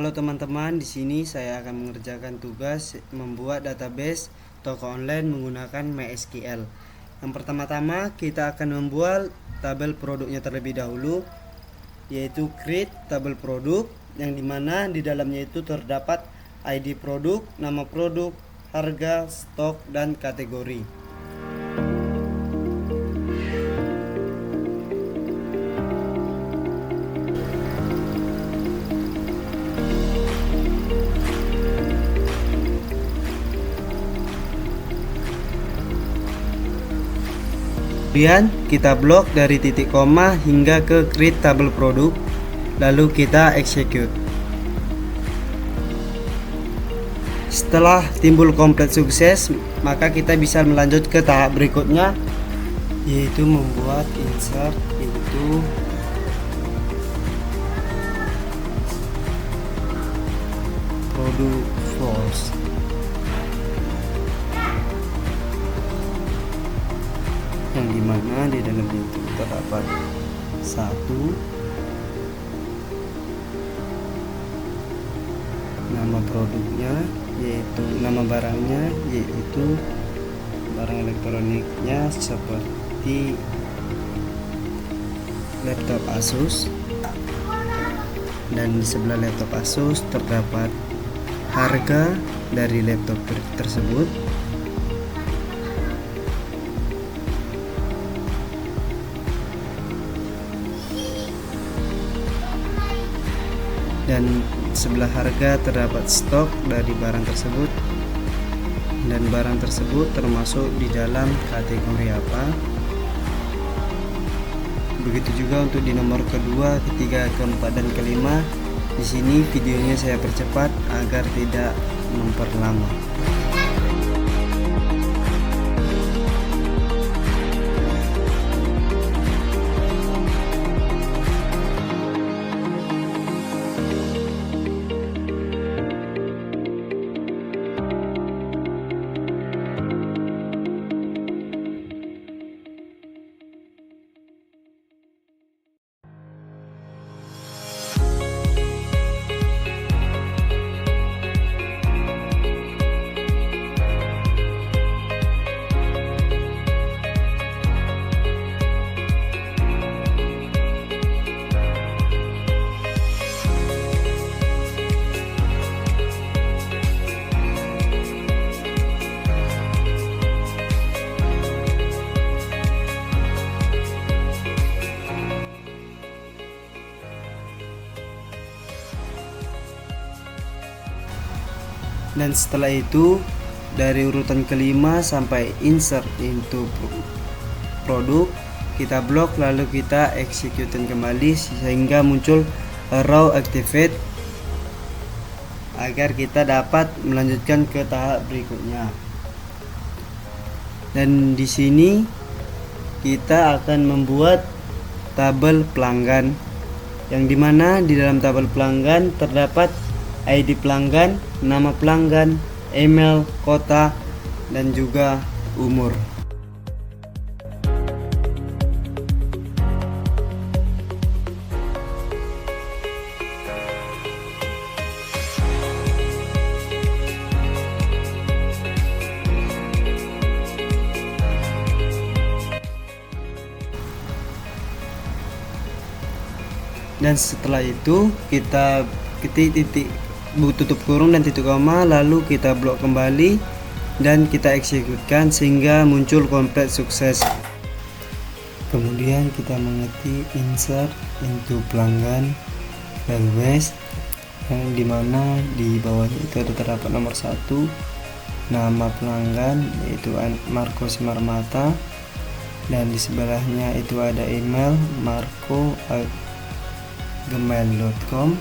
Halo teman-teman, di sini saya akan mengerjakan tugas membuat database toko online menggunakan MySQL. Yang pertama-tama kita akan membuat tabel produknya terlebih dahulu, yaitu create tabel produk, yang dimana di dalamnya itu terdapat ID produk, nama produk, harga, stok, dan kategori. Kemudian kita blok dari titik koma hingga ke create tabel produk, lalu kita execute. Setelah timbul komplit sukses, maka kita bisa melanjut ke tahap berikutnya, yaitu membuat insert into product flows. Yang dimana di dalam itu terdapat satu nama produknya, yaitu nama barangnya, yaitu barang elektroniknya seperti laptop Asus, dan di sebelah laptop Asus terdapat harga dari laptop tersebut. Dan sebelah harga terdapat stok dari barang tersebut, dan barang tersebut termasuk di dalam kategori apa. Begitu juga untuk di nomor kedua, ketiga, keempat, dan kelima. Di sini videonya saya percepat agar tidak memperlama. Dan setelah itu dari urutan kelima sampai insert into produk kita blok, lalu kita execute kembali sehingga muncul raw activate agar kita dapat melanjutkan ke tahap berikutnya. Dan di sini kita akan membuat tabel pelanggan, yang dimana di dalam tabel pelanggan terdapat ID pelanggan, nama pelanggan, email, kota, dan juga umur. Dan setelah itu kita titik tutup kurung dan titik koma, lalu kita blok kembali dan kita eksekutkan sehingga muncul komplit sukses. Kemudian kita mengetik insert into pelanggan request, yang dimana di bawahnya itu ada terdapat nomor 1 nama pelanggan, yaitu Marco Simarmata, dan di sebelahnya itu ada email marco@gmail.com,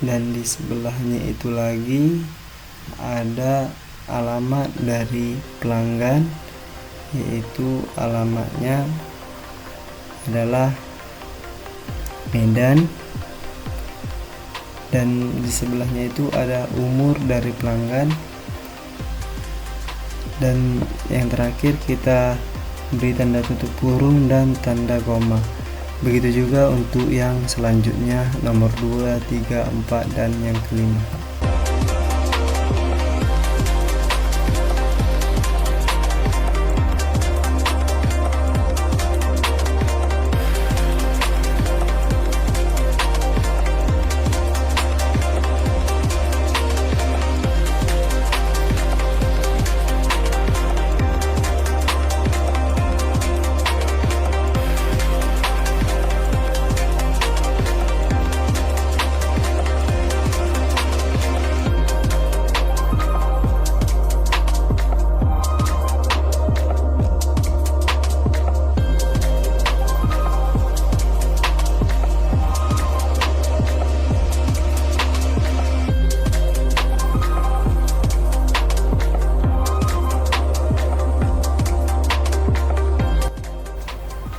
dan di sebelahnya itu lagi ada alamat dari pelanggan, yaitu alamatnya adalah Medan, dan di sebelahnya itu ada umur dari pelanggan, dan yang terakhir kita beri tanda tutup kurung dan tanda koma. Begitu juga untuk yang selanjutnya, nomor 2, 3, 4, dan yang kelima.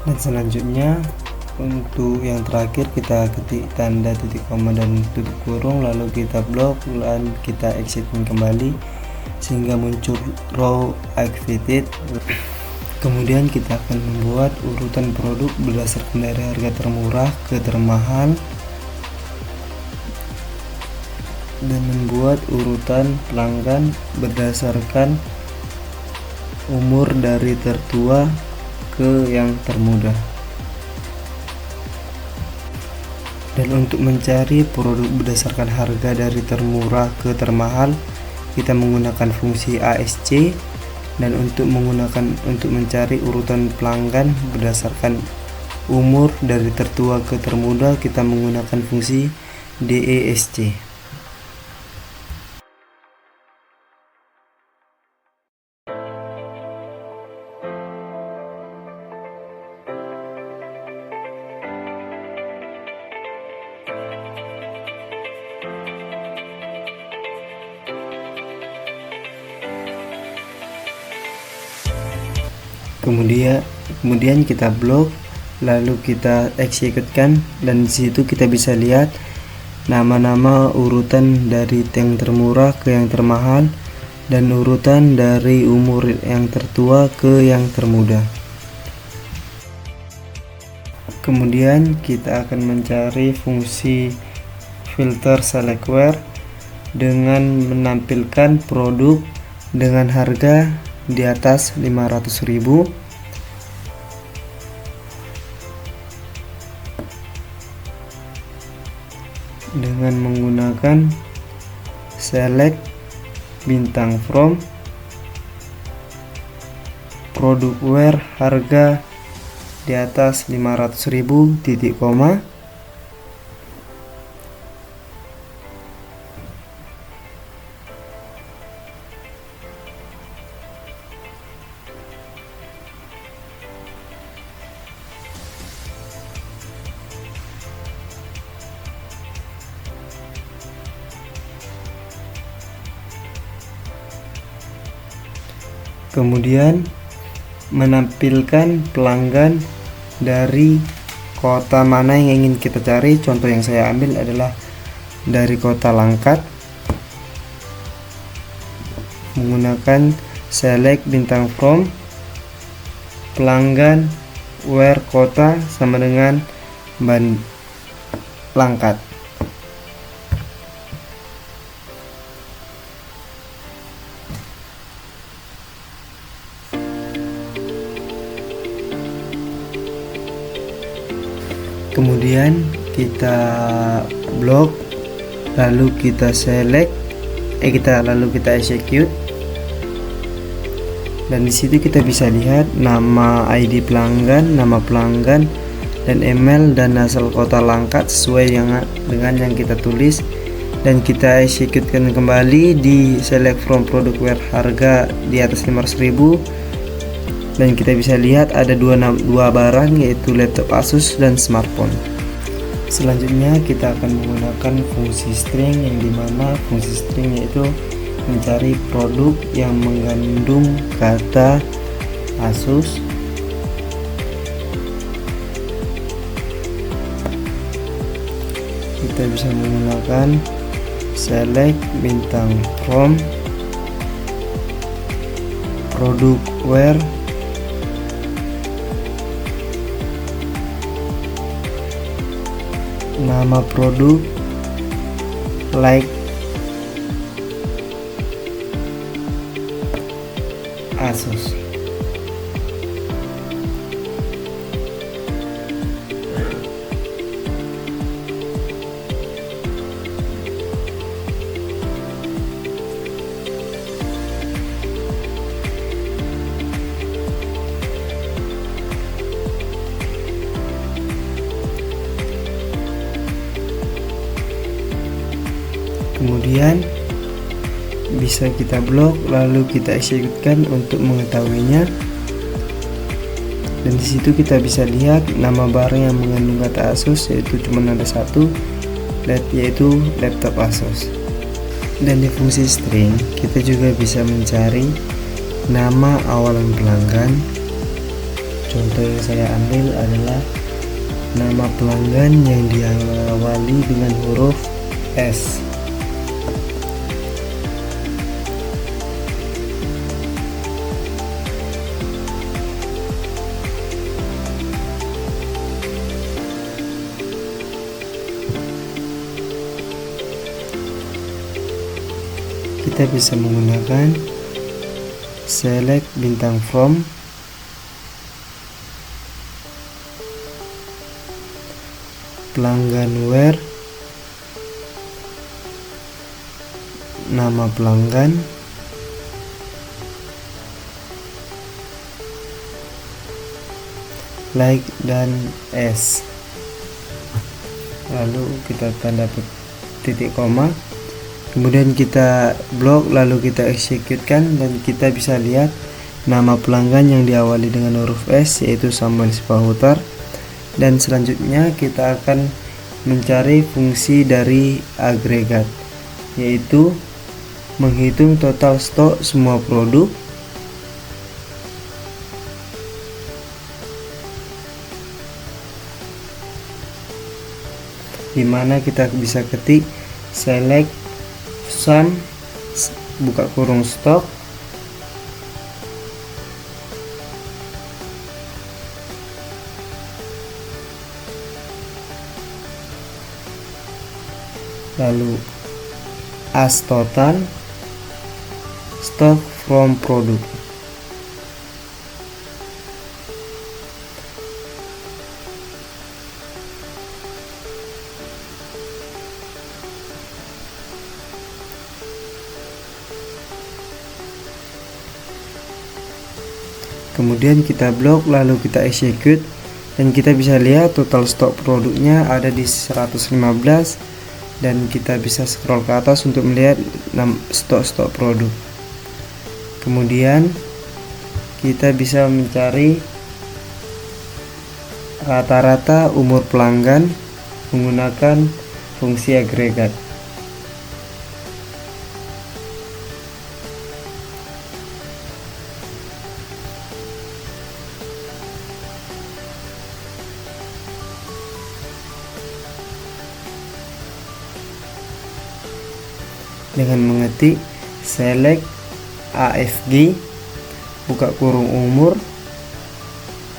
Dan selanjutnya untuk yang terakhir kita ketik tanda titik koma dan tutup kurung, lalu kita blok dan kita exitkan kembali sehingga muncul row activated. Kemudian kita akan membuat urutan produk berdasarkan dari harga termurah ke termahal dan membuat urutan pelanggan berdasarkan umur dari tertua ke yang termuda. Dan untuk mencari produk berdasarkan harga dari termurah ke termahal, kita menggunakan fungsi ASC, dan untuk mencari urutan pelanggan berdasarkan umur dari tertua ke termuda, kita menggunakan fungsi DESC. Kemudian kita blok, lalu kita executekan, dan disitu kita bisa lihat nama-nama urutan dari yang termurah ke yang termahal dan urutan dari umur yang tertua ke yang termuda. Kemudian kita akan mencari fungsi filter select where dengan menampilkan produk dengan harga di atas 500.000 dengan menggunakan select bintang from produk where harga di atas 500.000 titik koma. Kemudian menampilkan pelanggan dari kota mana yang ingin kita cari. Contoh yang saya ambil adalah dari kota Langkat, menggunakan select bintang from pelanggan where kota sama dengan Langkat. Kemudian kita blok, lalu kita select, lalu kita execute, dan disitu kita bisa lihat nama ID pelanggan, nama pelanggan, dan email dan asal kota Langkat sesuai dengan yang kita tulis, dan kita executekan kembali di select from product where harga di atas 500.000. Dan kita bisa lihat ada dua barang, yaitu laptop Asus dan smartphone. Selanjutnya kita akan menggunakan fungsi string, yang dimana fungsi string yaitu mencari produk yang mengandung kata Asus. Kita bisa menggunakan select bintang from produk where nama produk, like Asus. Kemudian bisa kita blok, lalu kita eksekutkan untuk mengetahuinya. Dan disitu kita bisa lihat nama barang yang mengandung kata Asus, yaitu cuma ada satu, yaitu laptop Asus. Dan di fungsi string kita juga bisa mencari nama awalan pelanggan. Contoh yang saya ambil adalah nama pelanggan yang diawali dengan huruf S. Kita bisa menggunakan select bintang from, pelanggan where, nama pelanggan, like dan S. Lalu kita tanda titik koma, kemudian kita blok, lalu kita eksekutkan, dan kita bisa lihat nama pelanggan yang diawali dengan huruf S, yaitu Samuel Sipahutar. Dan selanjutnya kita akan mencari fungsi dari agregat, yaitu menghitung total stok semua produk, dimana kita bisa ketik select sum buka kurung stok, lalu as total stock from product. Kemudian kita blok, lalu kita execute, dan kita bisa lihat total stok produknya ada di 115, dan kita bisa scroll ke atas untuk melihat stok-stok produk. Kemudian kita bisa mencari rata-rata umur pelanggan menggunakan fungsi agregat. Dengan mengetik select AFG buka kurung umur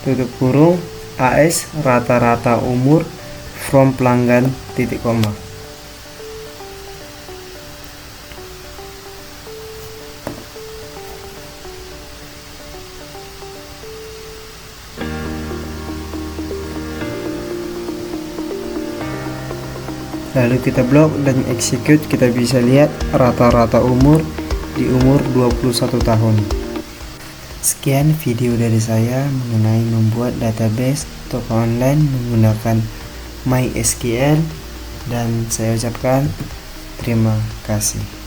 tutup kurung AS rata-rata umur from pelanggan titik koma. Lalu kita blok dan execute, kita bisa lihat rata-rata umur di umur 21 tahun. Sekian video dari saya mengenai membuat database toko online menggunakan MySQL, dan saya ucapkan terima kasih.